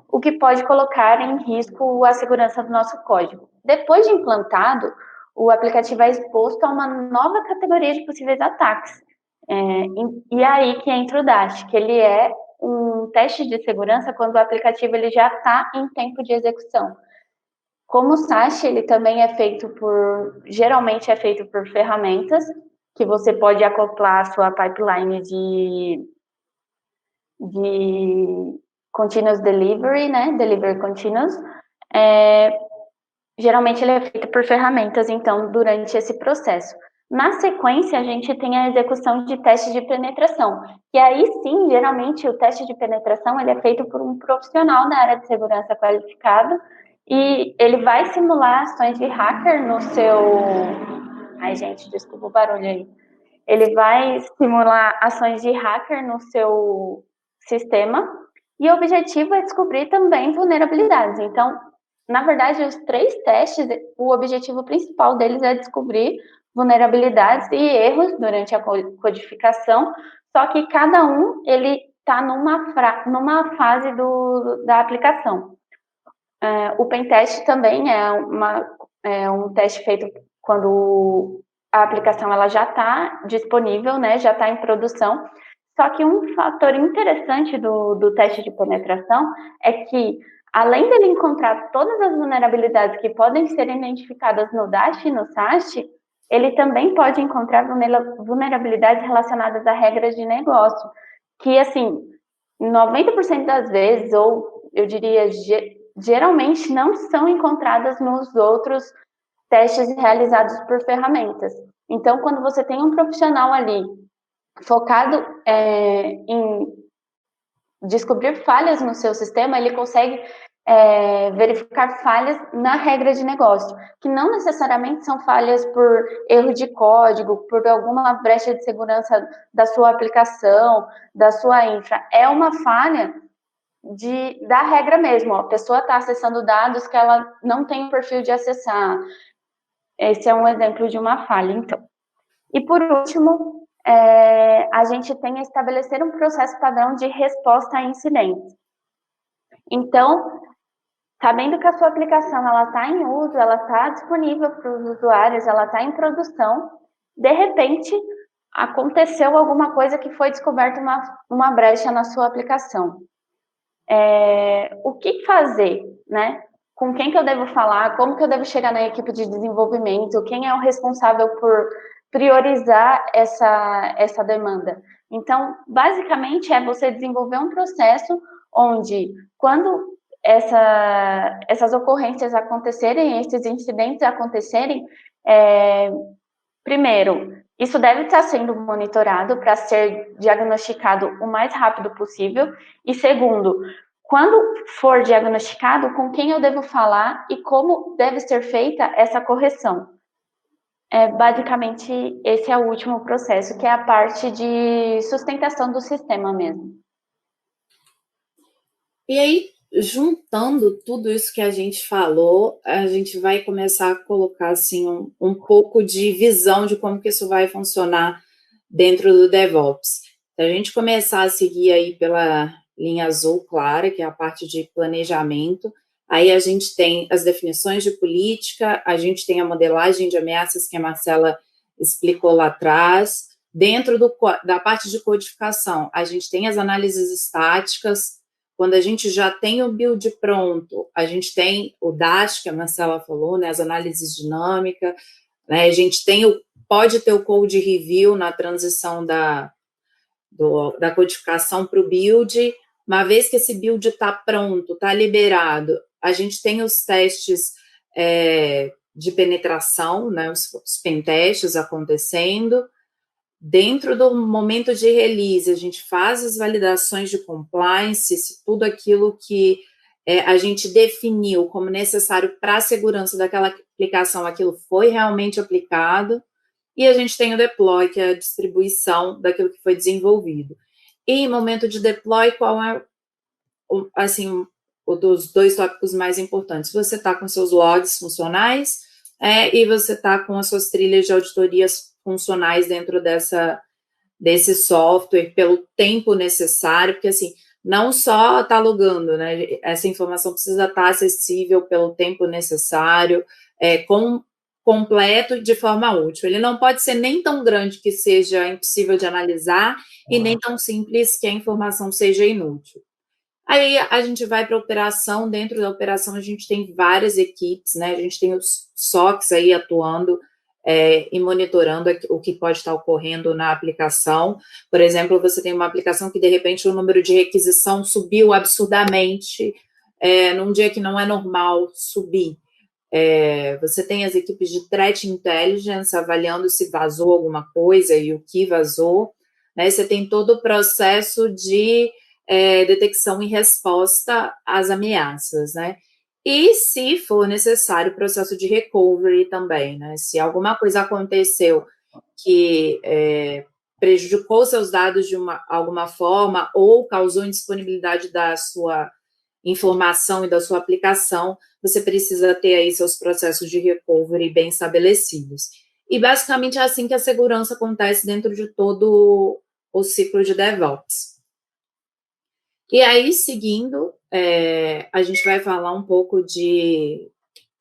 Speaker 2: o que pode colocar em risco a segurança do nosso código. Depois de implantado, o aplicativo é exposto a uma nova categoria de possíveis ataques. E aí que entra o DAST, que ele é um teste de segurança quando o aplicativo ele já está em tempo de execução. Como o SAST, ele também geralmente é feito por ferramentas, que você pode acoplar a sua pipeline de continuous delivery, né, delivery continuous. Geralmente ele é feito por ferramentas, então, durante esse processo. Na sequência, a gente tem a execução de testes de penetração, que aí sim, geralmente, o teste de penetração ele é feito por um profissional da área de segurança qualificado, e ele vai simular ações de hacker no seu... Ai, gente, desculpa o barulho aí. Ele vai simular ações de hacker no seu sistema e o objetivo é descobrir também vulnerabilidades. Então, na verdade, os 3 testes, o objetivo principal deles é descobrir vulnerabilidades e erros durante a codificação, só que cada um ele está numa fase da aplicação. O pentest também é um teste feito quando a aplicação ela já está disponível, né, já está em produção. Só que um fator interessante do teste de penetração é que, além dele encontrar todas as vulnerabilidades que podem ser identificadas no Dash e no SAST, ele também pode encontrar vulnerabilidades relacionadas a regras de negócio, que, assim, 90% das vezes, ou eu diria geralmente, não são encontradas nos outros testes realizados por ferramentas. Então, quando você tem um profissional ali focado em descobrir falhas no seu sistema, ele consegue verificar falhas na regra de negócio, que não necessariamente são falhas por erro de código, por alguma brecha de segurança da sua aplicação, da sua infra. É uma falha da regra mesmo. A pessoa está acessando dados que ela não tem o perfil de acessar. Esse é um exemplo de uma falha, então. E, por último, a gente tem a estabelecer um processo padrão de resposta a incidentes. Então, sabendo que a sua aplicação está em uso, ela está disponível para os usuários, ela está em produção, de repente, aconteceu alguma coisa que foi descoberta uma brecha na sua aplicação. O que fazer, né? Com quem que eu devo falar? Como que eu devo chegar na equipe de desenvolvimento? Quem é o responsável por priorizar essa demanda? Então, basicamente, é você desenvolver um processo onde, quando essas ocorrências acontecerem, esses incidentes acontecerem, primeiro, isso deve estar sendo monitorado para ser diagnosticado o mais rápido possível. E segundo, quando for diagnosticado, com quem eu devo falar e como deve ser feita essa correção. Basicamente, esse é o último processo, que é a parte de sustentação do sistema mesmo.
Speaker 1: E aí, juntando tudo isso que a gente falou, a gente vai começar a colocar assim um pouco de visão de como que isso vai funcionar dentro do DevOps. Se a gente começar a seguir aí pela linha azul clara, que é a parte de planejamento, aí a gente tem as definições de política, a gente tem a modelagem de ameaças que a Marcela explicou lá atrás. Dentro da parte de codificação, a gente tem as análises estáticas. Quando a gente já tem o build pronto, a gente tem o Dash, que a Marcela falou, né, as análises dinâmicas, né, a gente pode ter o code review na transição da codificação para o build. Uma vez que esse build está pronto, está liberado, a gente tem os testes de penetração, né, os pentests acontecendo. Dentro do momento de release, a gente faz as validações de compliance, se tudo aquilo que a gente definiu como necessário para a segurança daquela aplicação, aquilo foi realmente aplicado, e a gente tem o deploy, que é a distribuição daquilo que foi desenvolvido. E em momento de deploy, qual é, assim, o dos 2 tópicos mais importantes? Você está com seus logs funcionais e você está com as suas trilhas de auditorias funcionais dentro desse software pelo tempo necessário, porque assim, não só está logando, né? Essa informação precisa estar acessível pelo tempo necessário, completo de forma útil. Ele não pode ser nem tão grande que seja impossível de analisar e nem tão simples que a informação seja inútil. Aí a gente vai para a operação. Dentro da operação a gente tem várias equipes, né? A gente tem os SOCs aí atuando e monitorando o que pode estar ocorrendo na aplicação. Por exemplo, você tem uma aplicação que, de repente, o número de requisição subiu absurdamente num dia que não é normal subir. Você tem as equipes de Threat Intelligence avaliando se vazou alguma coisa e o que vazou, né? Você tem todo o processo de detecção e resposta às ameaças, né? E se for necessário, o processo de recovery também, né? Se alguma coisa aconteceu que prejudicou seus dados de alguma forma ou causou indisponibilidade da sua informação e da sua aplicação, você precisa ter aí seus processos de recovery bem estabelecidos. E basicamente é assim que a segurança acontece dentro de todo o ciclo de DevOps. E aí, seguindo, a gente vai falar um pouco de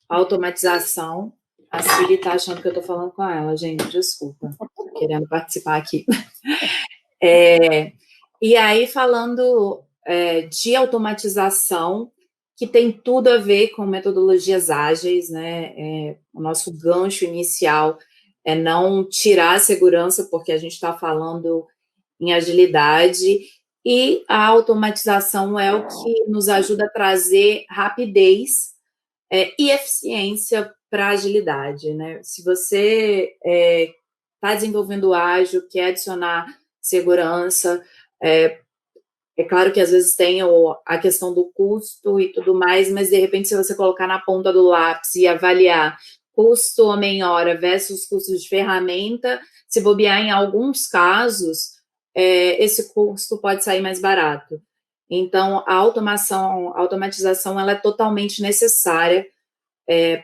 Speaker 1: automatização. A Siri está achando que eu estou falando com ela, gente, desculpa, tô querendo participar aqui. E aí, falando de automatização, que tem tudo a ver com metodologias ágeis, né? O nosso gancho inicial é não tirar a segurança, porque a gente está falando em agilidade, e a automatização é o que nos ajuda a trazer rapidez e eficiência para a agilidade, né? Se você está desenvolvendo ágil, quer adicionar segurança, é claro que às vezes tem a questão do custo e tudo mais, mas de repente se você colocar na ponta do lápis e avaliar custo homem-hora versus custo de ferramenta, se bobear em alguns casos, esse custo pode sair mais barato. Então, a automatização, ela é totalmente necessária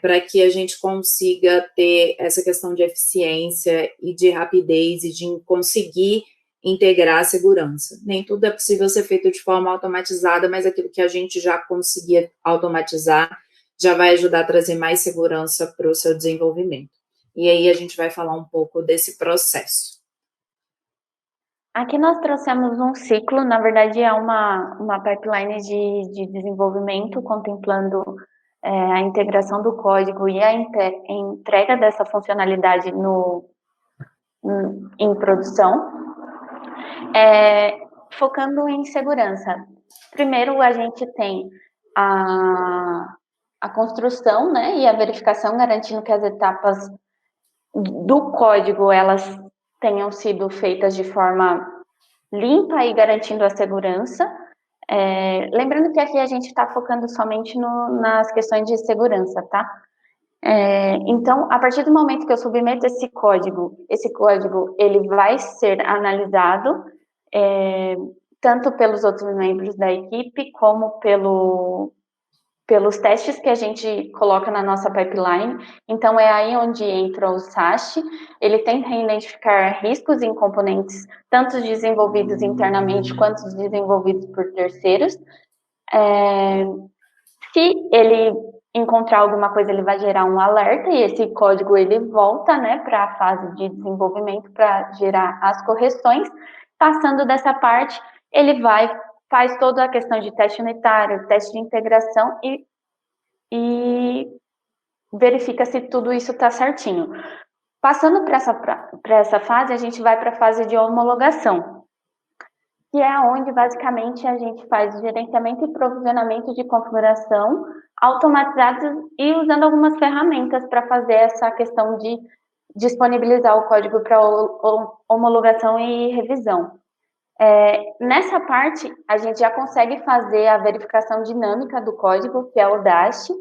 Speaker 1: para que a gente consiga ter essa questão de eficiência e de rapidez e de conseguir integrar a segurança. Nem tudo é possível ser feito de forma automatizada, mas aquilo que a gente já conseguia automatizar já vai ajudar a trazer mais segurança para o seu desenvolvimento. E aí a gente vai falar um pouco desse processo.
Speaker 2: Aqui nós trouxemos um ciclo, na verdade é uma pipeline de desenvolvimento contemplando a integração do código e a entrega dessa funcionalidade em produção, focando em segurança. Primeiro, a gente tem a construção, né, e a verificação, garantindo que as etapas do código, elas tenham sido feitas de forma limpa e garantindo a segurança. Lembrando que aqui a gente está focando somente nas questões de segurança, tá? Então, a partir do momento que eu submeto esse código ele vai ser analisado tanto pelos outros membros da equipe como pelos testes que a gente coloca na nossa pipeline. Então, é aí onde entra o SAST. Ele tenta identificar riscos em componentes, tanto desenvolvidos internamente quanto desenvolvidos por terceiros. Se ele encontrar alguma coisa, ele vai gerar um alerta e esse código ele volta, né, para a fase de desenvolvimento para gerar as correções. Passando dessa parte, ele faz toda a questão de teste unitário, teste de integração e verifica se tudo isso está certinho. Passando para essa fase, a gente vai para a fase de homologação, que é onde basicamente a gente faz o gerenciamento e provisionamento de configuração automatizados e usando algumas ferramentas para fazer essa questão de disponibilizar o código para homologação e revisão. Nessa parte, a gente já consegue fazer a verificação dinâmica do código, que é o DAST.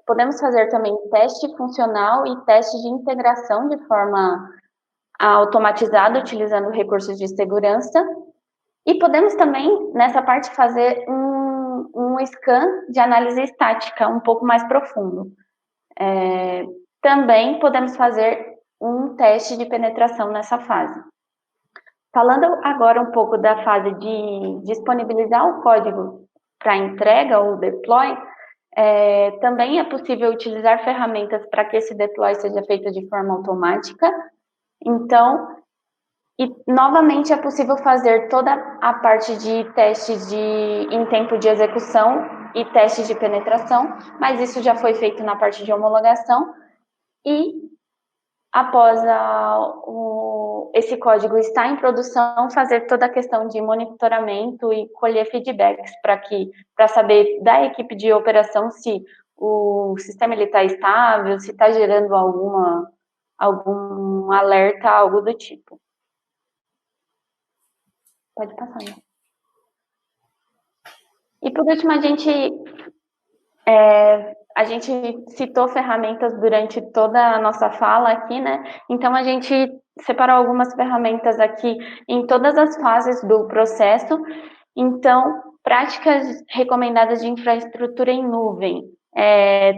Speaker 2: Podemos fazer também teste funcional e teste de integração de forma automatizada, utilizando recursos de segurança. E podemos também, nessa parte, fazer um scan de análise estática um pouco mais profundo. Também podemos fazer um teste de penetração nessa fase. Falando agora um pouco da fase de disponibilizar o código para entrega ou deploy, também é possível utilizar ferramentas para que esse deploy seja feito de forma automática. Então, novamente é possível fazer toda a parte de teste em tempo de execução e teste de penetração, mas isso já foi feito na parte de homologação e após esse código estar em produção, fazer toda a questão de monitoramento e colher feedbacks para saber da equipe de operação se o sistema está estável, se está gerando algum alerta, algo do tipo. Pode passar, né? E por último, a gente A gente citou ferramentas durante toda a nossa fala aqui, né? Então, a gente separou algumas ferramentas aqui em todas as fases do processo. Então, práticas recomendadas de infraestrutura em nuvem.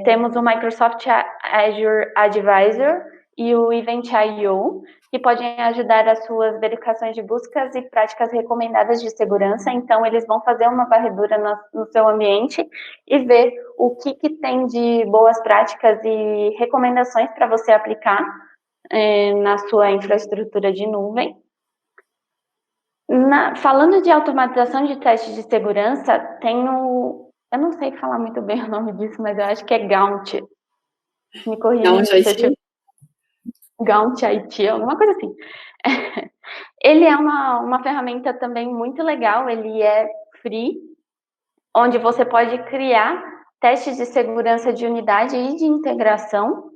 Speaker 2: Temos o Microsoft Azure Advisor e o Event.io, que podem ajudar as suas verificações de buscas e práticas recomendadas de segurança. Então, eles vão fazer uma varredura no seu ambiente e ver o que tem de boas práticas e recomendações para você aplicar na sua infraestrutura de nuvem. Falando de automatização de testes de segurança, tem o... Eu não sei falar muito bem o nome disso, mas eu acho que é Gaunt. Me corrija se eu tiver... Gaunt IT, alguma coisa assim. Ele é uma ferramenta também muito legal, ele é free, onde você pode criar testes de segurança de unidade e de integração.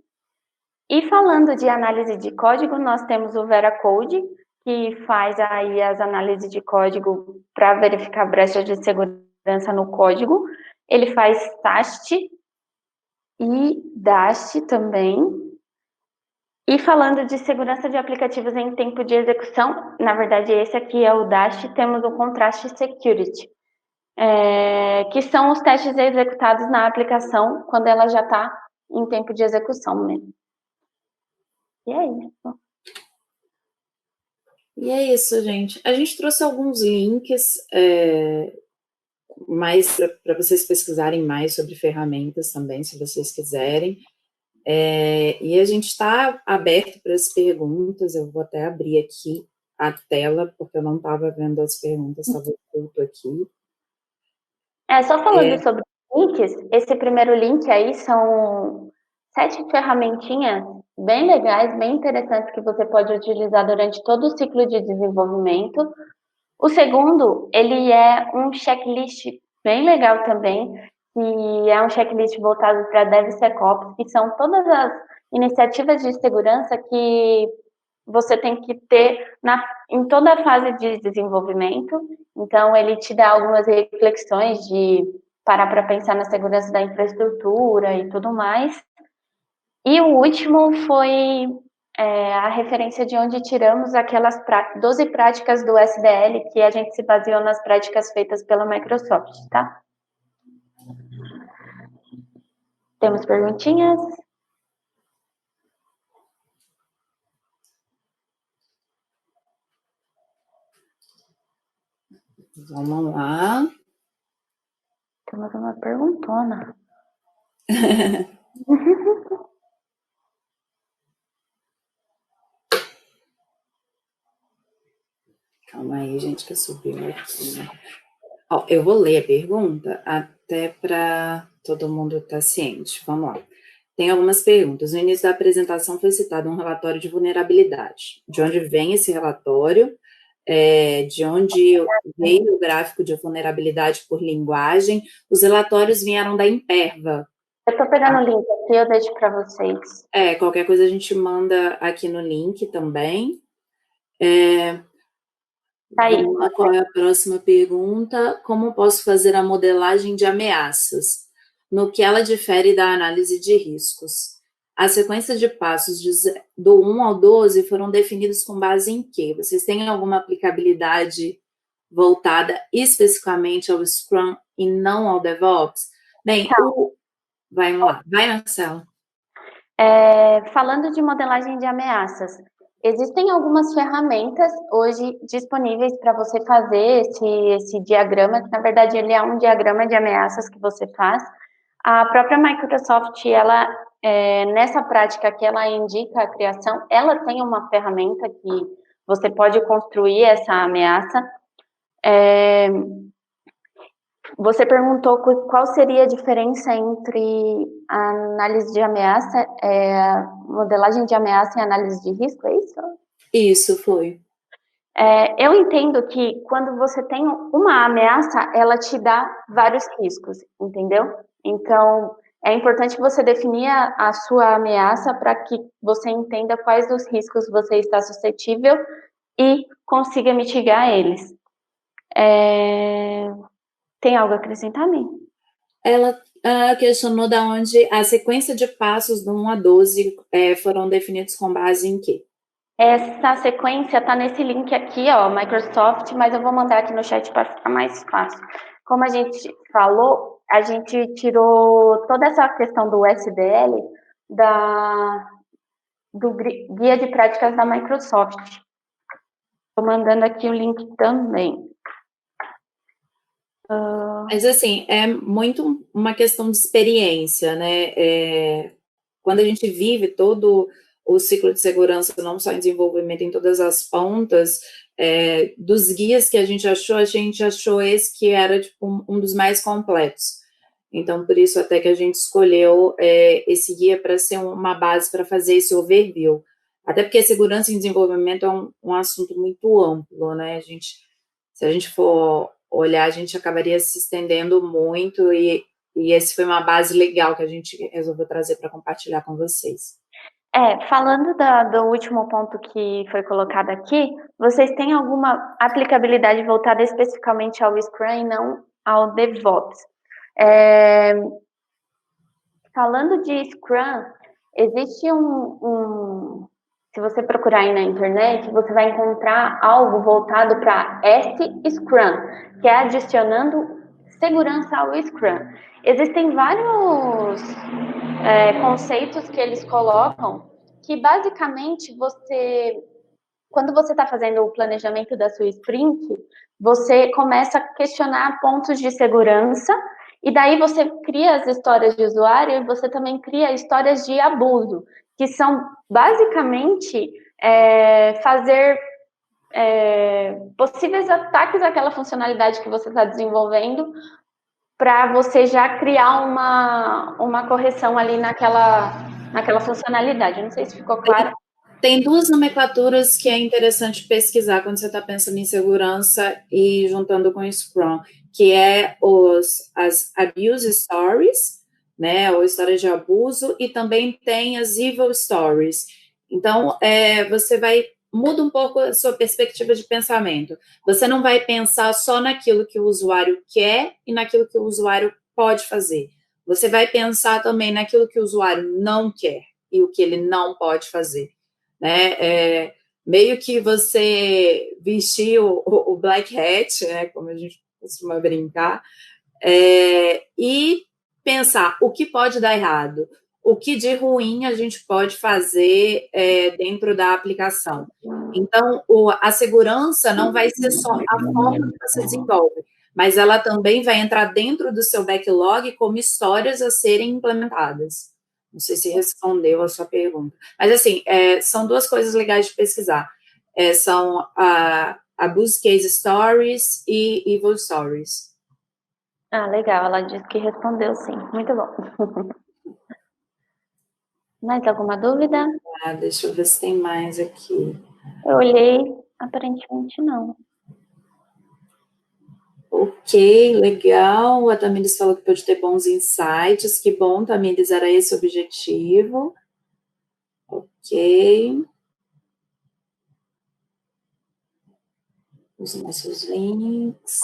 Speaker 2: E falando de análise de código, nós temos o VeraCode, que faz aí as análises de código para verificar brechas de segurança no código. Ele faz SAST e DAST também. E falando de segurança de aplicativos em tempo de execução, na verdade esse aqui é o DAST, temos o Contrast Security, que são os testes executados na aplicação quando ela já está em tempo de execução mesmo. E é isso.
Speaker 1: E é isso, gente. A gente trouxe alguns links mais para vocês pesquisarem mais sobre ferramentas também, se vocês quiserem. E a gente está aberto para as perguntas. Eu vou até abrir aqui a tela, porque eu não estava vendo as perguntas, estava oculto aqui.
Speaker 2: Só falando sobre links, esse primeiro link aí são 7 ferramentinhas bem legais, bem interessantes que você pode utilizar durante todo o ciclo de desenvolvimento. O segundo, ele é um checklist bem legal também, que é um checklist voltado para DevSecOps, que são todas as iniciativas de segurança que você tem que ter em toda a fase de desenvolvimento. Então, ele te dá algumas reflexões de parar para pensar na segurança da infraestrutura e tudo mais. E o último foi a referência de onde tiramos aquelas 12 práticas do SDL que a gente se baseou nas práticas feitas pela Microsoft, tá? Temos perguntinhas?
Speaker 1: Vamos lá.
Speaker 2: Temos uma perguntona.
Speaker 1: Calma aí, gente, que subiu aqui, né? Eu vou ler a pergunta até para todo mundo estar ciente. Vamos lá. Tem algumas perguntas. No início da apresentação foi citado um relatório de vulnerabilidade. De onde vem esse relatório? De onde veio o gráfico de vulnerabilidade por linguagem? Os relatórios vieram da Imperva.
Speaker 2: Eu estou pegando o link aqui, eu deixo para vocês.
Speaker 1: Qualquer coisa a gente manda aqui no link também.
Speaker 2: Tá aí.
Speaker 1: Vamos lá, qual é a próxima pergunta? Como posso fazer a modelagem de ameaças? No que ela difere da análise de riscos? A sequência de passos do 1 ao 12 foram definidos com base em quê? Vocês têm alguma aplicabilidade voltada especificamente ao Scrum e não ao DevOps? Bem, vamos lá. Vai, Marcela.
Speaker 2: Falando de modelagem de ameaças, existem algumas ferramentas hoje disponíveis para você fazer esse diagrama, que na verdade ele é um diagrama de ameaças que você faz. A própria Microsoft, ela, nessa prática que ela indica a criação, ela tem uma ferramenta que você pode construir essa ameaça. Você perguntou qual seria a diferença entre a análise de ameaça, modelagem de ameaça e análise de risco, é isso?
Speaker 1: Isso, foi.
Speaker 2: Eu entendo que quando você tem uma ameaça, ela te dá vários riscos, entendeu? Então, é importante você definir a sua ameaça para que você entenda quais dos riscos você está suscetível e consiga mitigar eles. Tem algo a acrescentar, Mim?
Speaker 1: questionou da onde a sequência de passos do 1 a 12 foram definidos com base em quê?
Speaker 2: Essa sequência está nesse link aqui, ó, Microsoft, mas eu vou mandar aqui no chat para ficar mais fácil. Como a gente falou, a gente tirou toda essa questão do SDL do guia de práticas da Microsoft. Estou mandando aqui o link também.
Speaker 1: Mas, assim, é muito uma questão de experiência, né? Quando a gente vive todo o ciclo de segurança, não só em desenvolvimento, em todas as pontas, dos guias que a gente achou esse que era tipo, um dos mais completos. Então, por isso até que a gente escolheu esse guia para ser uma base para fazer esse overview. Até porque segurança em desenvolvimento é um assunto muito amplo, né? Se a gente for olhar, a gente acabaria se estendendo muito e esse foi uma base legal que a gente resolveu trazer para compartilhar com vocês.
Speaker 2: Falando do último ponto que foi colocado aqui, vocês têm alguma aplicabilidade voltada especificamente ao Scrum e não ao DevOps? Falando de Scrum, existe se você procurar aí na internet, você vai encontrar algo voltado para S-Scrum, que é adicionando segurança ao Scrum. Existem vários conceitos que eles colocam que basicamente quando você está fazendo o planejamento da sua sprint, você começa a questionar pontos de segurança e daí você cria as histórias de usuário e você também cria histórias de abuso, que são basicamente fazer possíveis ataques àquela funcionalidade que você está desenvolvendo para você já criar uma correção ali naquela funcionalidade. Não sei se ficou claro.
Speaker 1: Tem duas nomenclaturas que é interessante pesquisar quando você está pensando em segurança e juntando com o Scrum, que é as Abuse Stories, né, ou histórias de abuso, e também tem as Evil Stories. Então, muda um pouco a sua perspectiva de pensamento. Você não vai pensar só naquilo que o usuário quer e naquilo que o usuário pode fazer. Você vai pensar também naquilo que o usuário não quer e o que ele não pode fazer. Né? Meio que você vestir o black hat, né, como a gente costuma brincar, e pensar o que pode dar errado, o que de ruim a gente pode fazer dentro da aplicação. Então, a segurança não vai ser só a forma que você desenvolve, mas ela também vai entrar dentro do seu backlog como histórias a serem implementadas. Não sei se respondeu a sua pergunta. Mas, assim, são duas coisas legais de pesquisar. São Abuse Case Stories e Evil Stories.
Speaker 2: Legal. Ela disse que respondeu sim. Muito bom. Mais alguma dúvida?
Speaker 1: Deixa eu ver se tem mais aqui.
Speaker 2: Eu olhei, aparentemente não.
Speaker 1: Ok, legal. A Tamires falou que pode ter bons insights. Que bom, Tamires, era esse o objetivo. Ok. Os nossos links.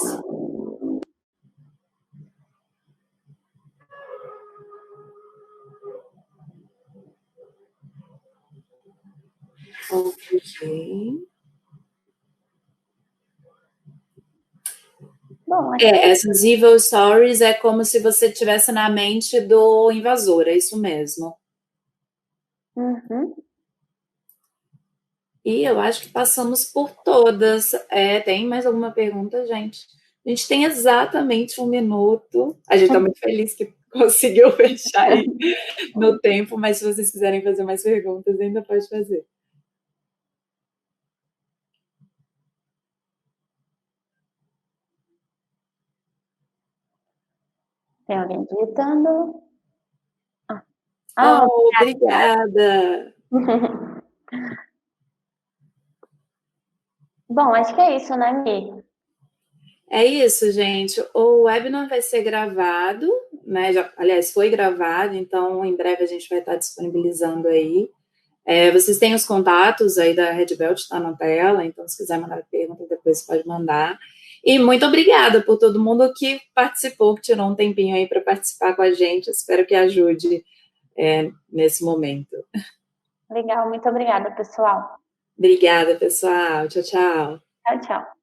Speaker 1: Ok.
Speaker 2: Bom,
Speaker 1: essas evil stories é como se você estivesse na mente do invasor, é isso mesmo.
Speaker 2: Uhum.
Speaker 1: E eu acho que passamos por todas. Tem mais alguma pergunta, gente? A gente tem exatamente 1 minuto. A gente está muito feliz que conseguiu fechar aí no tempo, mas se vocês quiserem fazer mais perguntas, ainda pode fazer.
Speaker 2: Tem alguém digitando?
Speaker 1: Obrigada!
Speaker 2: Bom, acho que é isso, né, Mi?
Speaker 1: É isso, gente. O webinar vai ser gravado, né? Aliás, foi gravado, então em breve a gente vai estar disponibilizando aí. Vocês têm os contatos aí da Red Belt, está na tela, então se quiser mandar pergunta depois pode mandar. E muito obrigada por todo mundo que participou, que tirou um tempinho aí para participar com a gente. Espero que ajude nesse momento.
Speaker 2: Legal, muito obrigada, pessoal.
Speaker 1: Obrigada, pessoal. Tchau, tchau.
Speaker 2: Tchau, tchau.